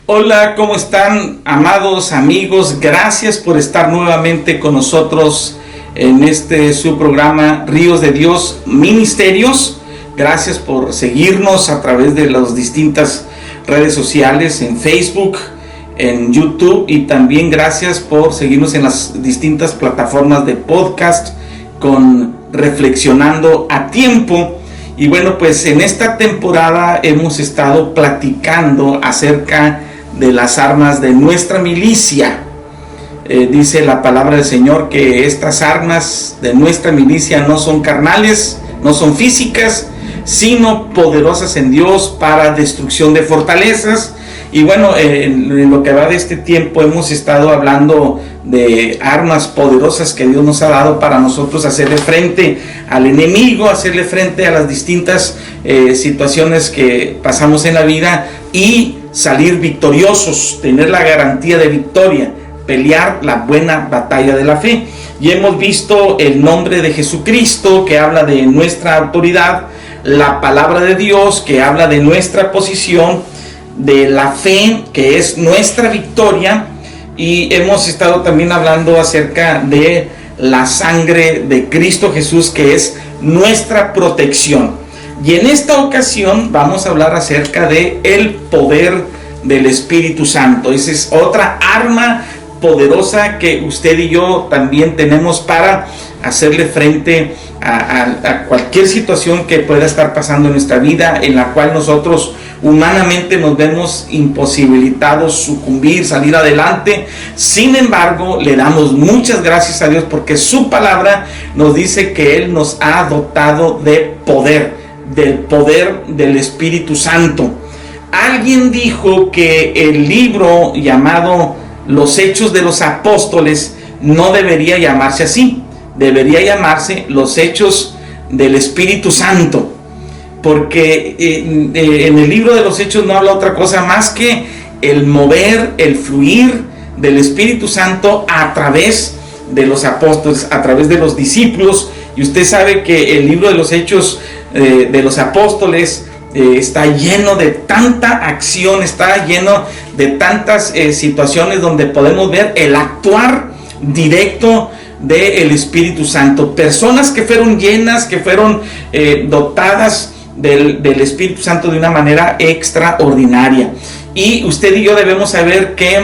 Hola, ¿cómo están, amados amigos? Gracias por estar nuevamente con nosotros en su programa Ríos de Dios Ministerios. Gracias por seguirnos a través de las distintas redes sociales, en Facebook, en YouTube, y también gracias por seguirnos en las distintas plataformas de podcast con Reflexionando a Tiempo. Y bueno, pues en esta temporada hemos estado platicando acerca de las armas de nuestra milicia. Dice la palabra del Señor que estas armas de nuestra milicia no son carnales, no son físicas, sino poderosas en Dios para destrucción de fortalezas. Y bueno, en lo que va de este tiempo hemos estado hablando de armas poderosas que Dios nos ha dado para nosotros hacerle frente al enemigo, hacerle frente a las distintas situaciones que pasamos en la vida y salir victoriosos, tener la garantía de victoria, pelear la buena batalla de la fe. Y hemos visto el nombre de Jesucristo, que habla de nuestra autoridad, la palabra de Dios, que habla de nuestra posición, de la fe, que es nuestra victoria, y hemos estado también hablando acerca de la sangre de Cristo Jesús, que es nuestra protección. Y en esta ocasión vamos a hablar acerca de el poder del Espíritu Santo. Esa es otra arma poderosa que usted y yo también tenemos para hacerle frente a cualquier situación que pueda estar pasando en nuestra vida, en la cual nosotros humanamente nos vemos imposibilitados sucumbir, salir adelante. Sin embargo, le damos muchas gracias a Dios porque su palabra nos dice que Él nos ha dotado de poder, del poder del Espíritu Santo. Alguien dijo que el libro llamado Los Hechos de los Apóstoles no debería llamarse así, debería llamarse Los Hechos del Espíritu Santo, porque en el libro de los Hechos no habla otra cosa más que el mover, el fluir del Espíritu Santo a través de los apóstoles, a través de los discípulos. Y usted sabe que el libro de los Hechos de los Apóstoles está lleno de tanta acción, está lleno de tantas situaciones donde podemos ver el actuar directo del Espíritu Santo. Personas que fueron llenas, que fueron dotadas del Espíritu Santo de una manera extraordinaria. Y usted y yo debemos saber que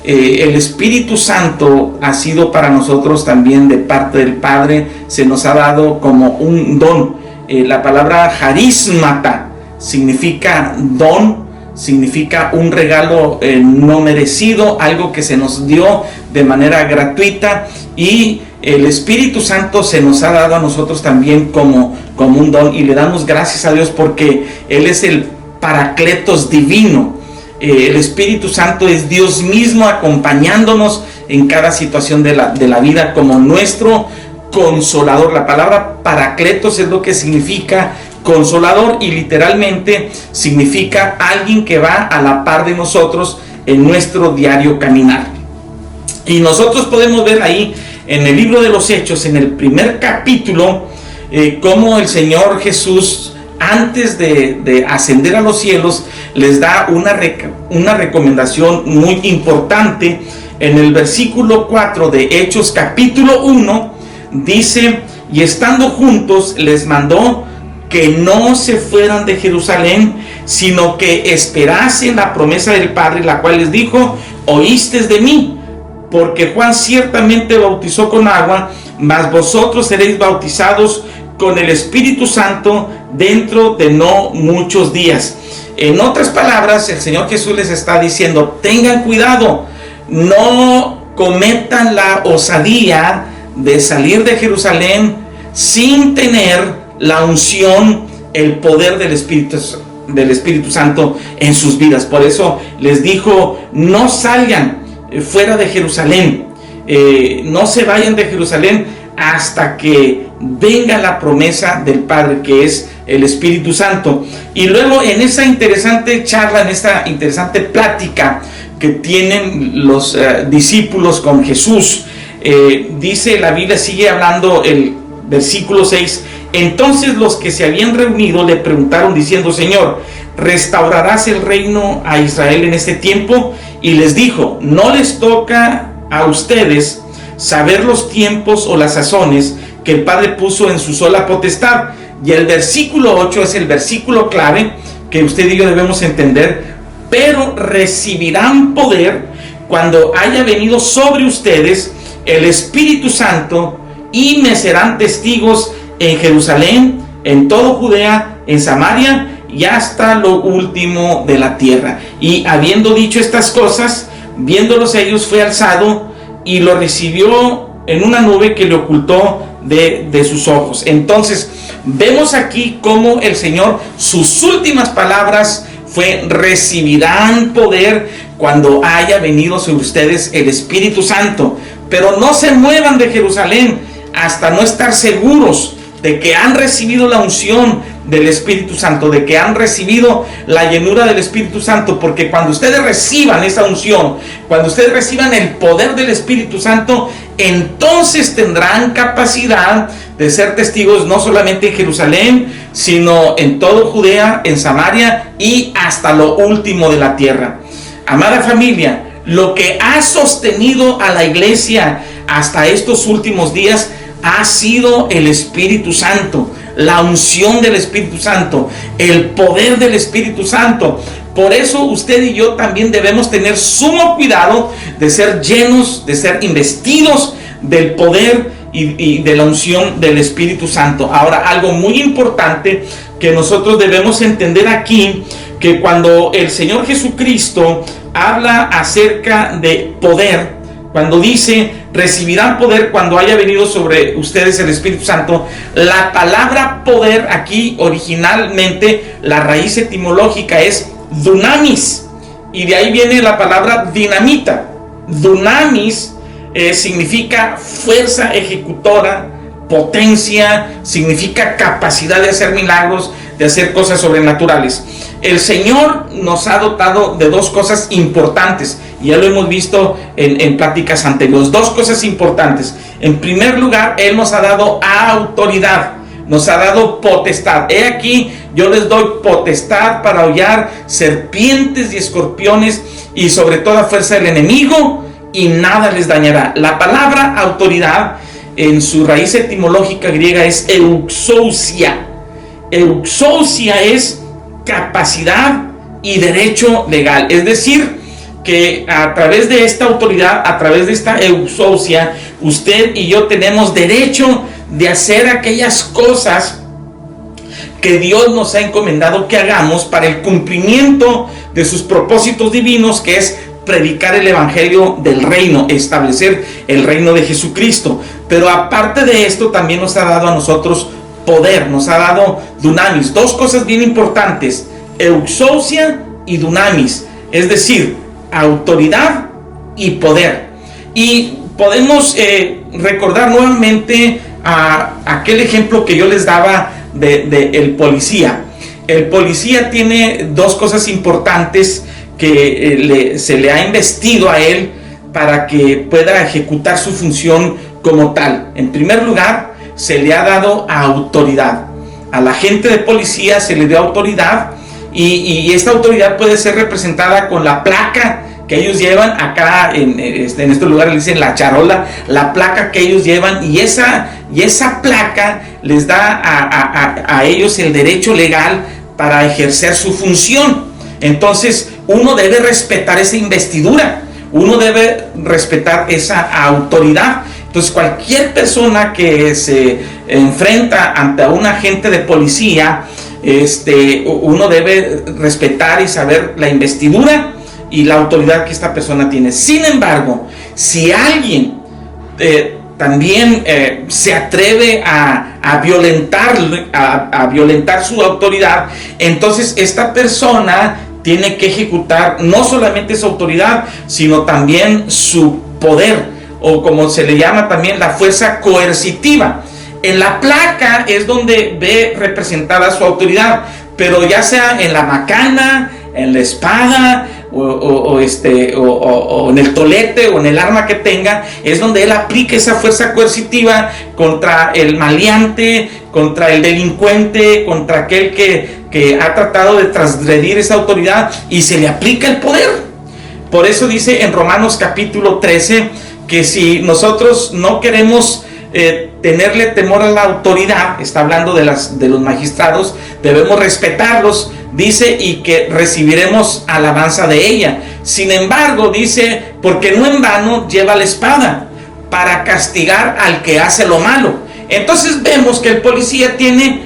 el Espíritu Santo ha sido para nosotros también de parte del Padre, se nos ha dado como un don. La palabra charismata significa don, significa un regalo no merecido, algo que se nos dio de manera gratuita, y el Espíritu Santo se nos ha dado a nosotros también como un don, y le damos gracias a Dios porque Él es el Paracletos divino. El Espíritu Santo es Dios mismo acompañándonos en cada situación de la vida como nuestro consolador. La palabra Paracletos es lo que significa consolador, y literalmente significa alguien que va a la par de nosotros en nuestro diario caminar. Y nosotros podemos ver ahí en el libro de los Hechos, en el primer capítulo, cómo el Señor Jesús, antes de ascender a los cielos, les da una recomendación muy importante. En el versículo 4 de Hechos capítulo 1 dice: y estando juntos les mandó que no se fueran de Jerusalén, sino que esperasen la promesa del Padre, la cual les dijo: oístes de mí, porque Juan ciertamente bautizó con agua, mas vosotros seréis bautizados con el Espíritu Santo dentro de no muchos días. En otras palabras, el Señor Jesús les está diciendo: tengan cuidado, no cometan la osadía de salir de Jerusalén sin tener la unción, el poder del Espíritu Santo en sus vidas. Por eso les dijo: no salgan fuera de Jerusalén, no se vayan de Jerusalén hasta que venga la promesa del Padre, que es el Espíritu Santo. Y luego, en esa interesante charla, en esta interesante plática que tienen los discípulos con Jesús, dice la Biblia, sigue hablando el versículo 6: entonces los que se habían reunido le preguntaron diciendo: Señor, ¿restaurarás el reino a Israel en este tiempo? Y les dijo, no les toca a ustedes saber los tiempos o las sazones que el Padre puso en su sola potestad. Y el versículo 8 es el versículo clave que usted y yo debemos entender. Pero recibirán poder cuando haya venido sobre ustedes el Espíritu Santo, y me serán testigos en Jerusalén, en todo Judea, en Samaria y hasta lo último de la tierra. Y habiendo dicho estas cosas, viéndolos ellos, fue alzado y lo recibió en una nube que le ocultó de sus ojos. Entonces vemos aquí cómo el Señor, sus últimas palabras fue: recibirán poder cuando haya venido sobre ustedes el Espíritu Santo. Pero no se muevan de Jerusalén hasta no estar seguros de que han recibido la unción del Espíritu Santo, de que han recibido la llenura del Espíritu Santo, porque cuando ustedes reciban esa unción, cuando ustedes reciban el poder del Espíritu Santo, entonces tendrán capacidad de ser testigos no solamente en Jerusalén, sino en todo Judea, en Samaria y hasta lo último de la tierra. Amada familia, lo que ha sostenido a la iglesia hasta estos últimos días ha sido el Espíritu Santo, la unción del Espíritu Santo, el poder del Espíritu Santo. Por eso usted y yo también debemos tener sumo cuidado de ser llenos, de ser investidos del poder y de la unción del Espíritu Santo. Ahora, algo muy importante que nosotros debemos entender aquí, que cuando el Señor Jesucristo habla acerca de poder, cuando dice recibirán poder cuando haya venido sobre ustedes el Espíritu Santo, la palabra poder aquí originalmente, la raíz etimológica es dunamis, y de ahí viene la palabra dinamita. Dunamis significa fuerza ejecutora, potencia, significa capacidad de hacer milagros, de hacer cosas sobrenaturales. El Señor nos ha dotado de dos cosas importantes, y ya lo hemos visto en pláticas anteriores. Dos cosas importantes. En primer lugar, Él nos ha dado autoridad, nos ha dado potestad. He aquí, yo les doy potestad para hollar serpientes y escorpiones y sobre toda fuerza del enemigo, y nada les dañará. La palabra autoridad en su raíz etimológica griega es euxousia. Euxousia es capacidad y derecho legal, es decir, que a través de esta autoridad, a través de esta euxousia, usted y yo tenemos derecho de hacer aquellas cosas que Dios nos ha encomendado que hagamos para el cumplimiento de sus propósitos divinos, que es predicar el evangelio del reino, establecer el reino de Jesucristo. Pero aparte de esto, también nos ha dado a nosotros poder, nos ha dado dunamis. Dos cosas bien importantes: euxousia y dunamis, es decir, autoridad y poder. Y podemos recordar nuevamente a aquel ejemplo que yo les daba de el policía. El policía tiene dos cosas importantes que se le ha investido a él para que pueda ejecutar su función como tal. En primer lugar, se le ha dado autoridad. A la gente de policía se le dio autoridad, y esta autoridad puede ser representada con la placa que ellos llevan. Acá en este lugar le dicen la charola, la placa que ellos llevan, y esa placa les da a ellos el derecho legal para ejercer su función. Entonces uno debe respetar esa investidura, uno debe respetar esa autoridad. Entonces cualquier persona que se enfrenta ante un agente de policía, uno debe respetar y saber la investidura y la autoridad que esta persona tiene. Sin embargo, si alguien también se atreve a violentar su autoridad, entonces esta persona tiene que ejecutar no solamente su autoridad, sino también su poder, o como se le llama también la fuerza coercitiva. En la placa es donde ve representada su autoridad, pero ya sea en la macana, en la espada, o en el tolete, o en el arma que tenga, es donde él aplica esa fuerza coercitiva contra el maleante, contra el delincuente, contra aquel que que ha tratado de transgredir esa autoridad y se le aplica el poder. Por eso dice en Romanos capítulo 13 que si nosotros no queremos tenerle temor a la autoridad, está hablando de los magistrados, debemos respetarlos, dice, y que recibiremos alabanza de ella. Sin embargo, dice, porque no en vano lleva la espada para castigar al que hace lo malo. Entonces vemos que el policía tiene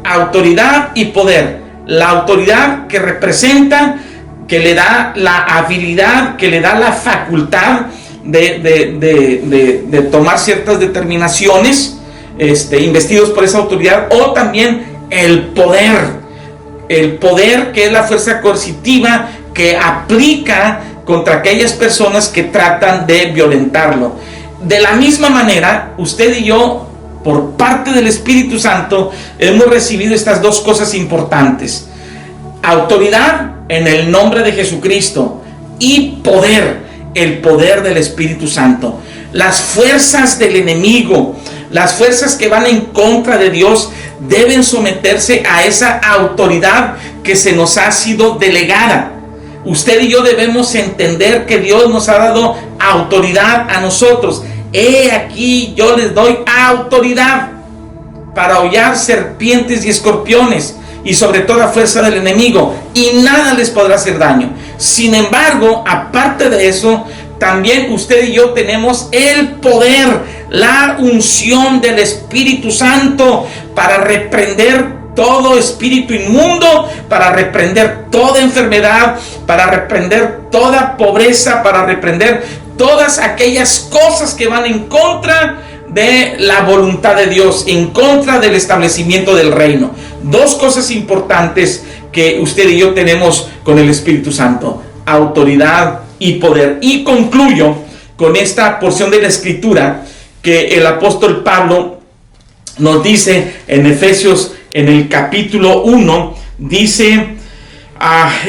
autoridad y poder. La autoridad que representa, que le da la habilidad, que le da la facultad de tomar ciertas determinaciones, investidos por esa autoridad, o también el poder que es la fuerza coercitiva que aplica contra aquellas personas que tratan de violentarlo. De la misma manera, usted y yo, por parte del Espíritu Santo, hemos recibido estas dos cosas importantes: autoridad en el nombre de Jesucristo y poder, el poder del Espíritu Santo. Las fuerzas del enemigo, las fuerzas que van en contra de Dios, deben someterse a esa autoridad que se nos ha sido delegada. Usted y yo debemos entender que Dios nos ha dado autoridad a nosotros. He aquí, yo les doy autoridad para hollar serpientes y escorpiones y sobre toda fuerza del enemigo, y nada les podrá hacer daño. Sin embargo, aparte de eso, también usted y yo tenemos el poder, la unción del Espíritu Santo para reprender todo espíritu inmundo, para reprender toda enfermedad, para reprender toda pobreza, para reprender todas aquellas cosas que van en contra de la voluntad de Dios, en contra del establecimiento del reino. Dos cosas importantes que usted y yo tenemos con el Espíritu Santo: autoridad y poder. Y concluyo con esta porción de la Escritura que el apóstol Pablo nos dice en Efesios, en el capítulo 1, dice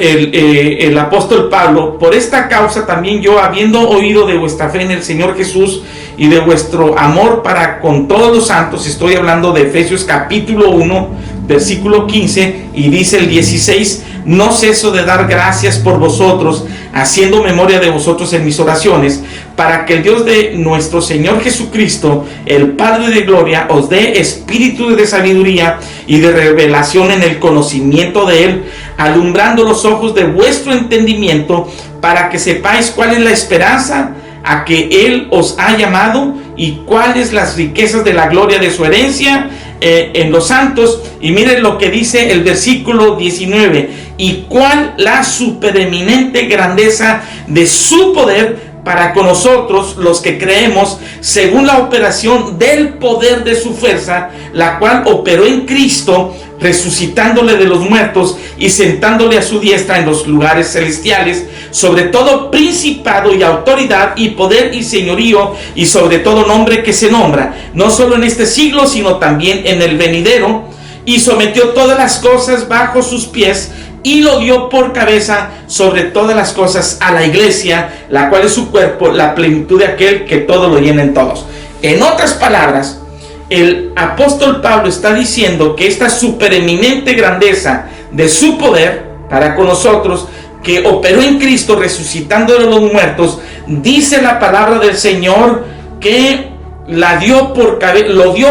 el apóstol Pablo: por esta causa también yo, habiendo oído de vuestra fe en el Señor Jesús y de vuestro amor para con todos los santos, estoy hablando de Efesios capítulo 1, versículo 15, y dice el 16, no ceso de dar gracias por vosotros, haciendo memoria de vosotros en mis oraciones, para que el Dios de nuestro Señor Jesucristo, el Padre de gloria, os dé espíritu de sabiduría y de revelación en el conocimiento de Él, alumbrando los ojos de vuestro entendimiento, para que sepáis cuál es la esperanza a que Él os ha llamado y cuáles las riquezas de la gloria de su herencia en los santos. Y miren lo que dice el versículo 19: y cuál la supereminente grandeza de su poder para con nosotros los que creemos, según la operación del poder de su fuerza, la cual operó en Cristo, resucitándole de los muertos y sentándole a su diestra en los lugares celestiales, sobre todo principado y autoridad y poder y señorío, y sobre todo nombre que se nombra, no solo en este siglo, sino también en el venidero, y sometió todas las cosas bajo sus pies, y lo dio por cabeza sobre todas las cosas a la iglesia, la cual es su cuerpo, la plenitud de aquel que todo lo llena en todos. En otras palabras, el apóstol Pablo está diciendo que esta supereminente grandeza de su poder para con nosotros, que operó en Cristo resucitando de los muertos, dice la palabra del Señor que lo dio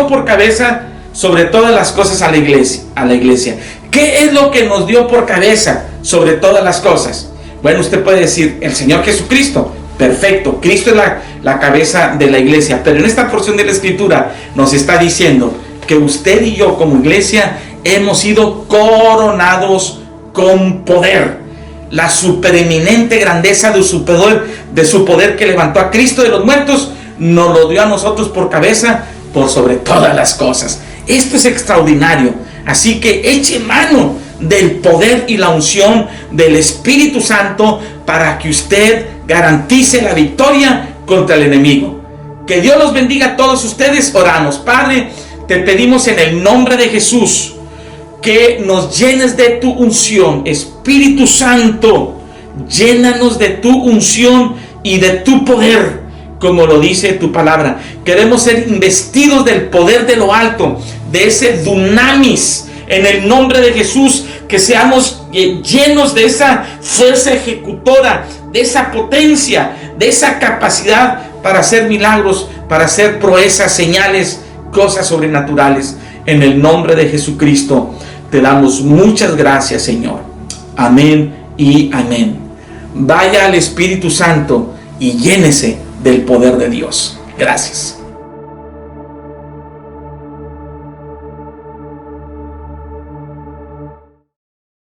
por cabeza sobre todas las cosas a la iglesia. ¿Qué es lo que nos dio por cabeza sobre todas las cosas? Bueno, usted puede decir el Señor Jesucristo. Perfecto, Cristo es la cabeza de la iglesia. Pero en esta porción de la Escritura nos está diciendo que usted y yo como iglesia hemos sido coronados con poder. La supereminente grandeza de su poder que levantó a Cristo de los muertos, nos lo dio a nosotros por cabeza, por sobre todas las cosas. Esto es extraordinario. Así que eche mano del poder y la unción del Espíritu Santo para que usted garantice la victoria contra el enemigo. Que Dios los bendiga a todos ustedes. Oramos. Padre, te pedimos en el nombre de Jesús que nos llenes de tu unción. Espíritu Santo, llénanos de tu unción y de tu poder, como lo dice tu palabra. Queremos ser investidos del poder de lo alto, de ese dunamis en el nombre de Jesús, que seamos llenos de esa fuerza ejecutora, de esa potencia, de esa capacidad para hacer milagros, para hacer proezas, señales, cosas sobrenaturales. En el nombre de Jesucristo te damos muchas gracias, Señor. Amén y amén. Vaya al Espíritu Santo y llénese del poder de Dios. Gracias.